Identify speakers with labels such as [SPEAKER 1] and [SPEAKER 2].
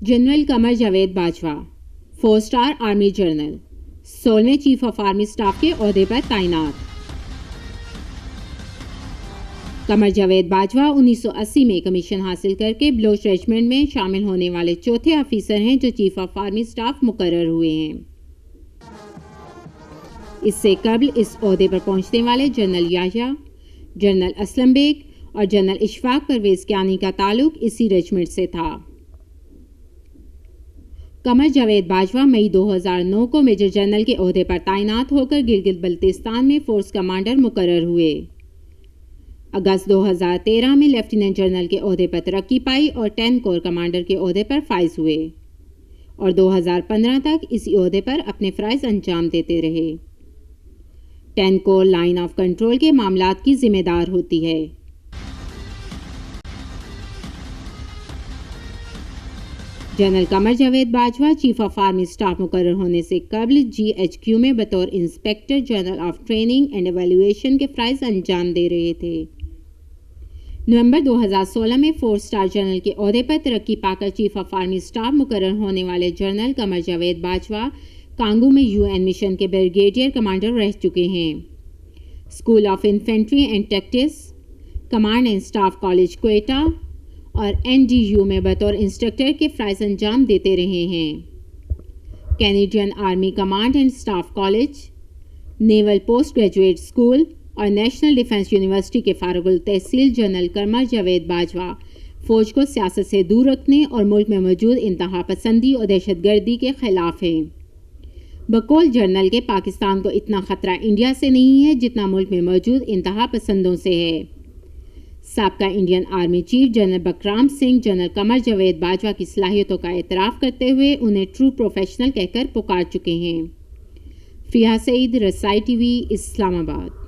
[SPEAKER 1] General Qamar Javed Bajwa 4 star army general 16वें chief of army staff के ओहदे पर तैनात। कमर जावेद बाजवा 1980 में कमीशन हासिल करके बलोच रेजिमेंट में शामिल होने वाले चौथे ऑफिसर हैं जो चीफ ऑफ आर्मी स्टाफ मुकर्रर हुए हैं। इससे कबल इस ओहदे पर पहुंचने वाले जनरल याह्या, जनरल असलम बेग और जनरल इशफाक परवेज कियानी का ताल्लुक इसी रेजिमेंट से था। कमर जावेद बाजवा मई 2009 को मेजर जनरल के ओहदे पर तैनात होकर गिलगित बल्तिस्तान में फोर्स कमांडर मुकर्रर हुए। अगस्त 2013 में लेफ्टिनेंट जनरल के ओहदे पर तरक्की पाई और 10 कोर कमांडर के ओहदे पर फाइज हुए और 2015 तक इसी ओहदे पर अपने फ़राइज़ अंजाम देते रहे। 10 कोर लाइन ऑफ कंट्रोल के मामलात की जिम्मेदार होती है। General Qamar Javed Bajwa chief of army staff मुकर्रर होने से कबल GHQ में बतौर inspector general of training and evaluation के फ़राइज़ अंजाम दे रहे थे। नवंबर 2016 में 4 स्टार जनरल के ओहदे पर तरक्की पाकर चीफ ऑफ आर्मी स्टाफ मुकर्रर होने वाले जनरल कमर जावेद बाजवा कांगू में UN मिशन के ब्रिगेडियर कमांडर रह चुके हैं। School of infantry and tactics, command and staff college Quetta और NDU में बतौर इंस्ट्रक्टर के फ़राइज़ अंजाम देते रहे हैं। Canadian army command and staff college, naval post graduate school और नेशनल डिफेंस यूनिवर्सिटी के फारुकुल तहसील जनरल कमर जावेद बाजवा फ़ौज को सियासत से दूर रखने और मुल्क में मौजूद इंतहा पसंदी और दहशतगर्दी के ख़िलाफ़ हैं। बकौल जनरल के पाकिस्तान को इतना ख़तरा इंडिया से नहीं है जितना मुल्क में मौजूद इंतहा पसंदों से है। साबका Indian army chief general Bikram Singh general Qamar Javed Bajwa की सलाहियतों का एतराफ़ करते हुए उन्हें ट्रू प्रोफेशनल कहकर पुकार चुके हैं। फिया सईद, रसाई TV, इस्लामाबाद।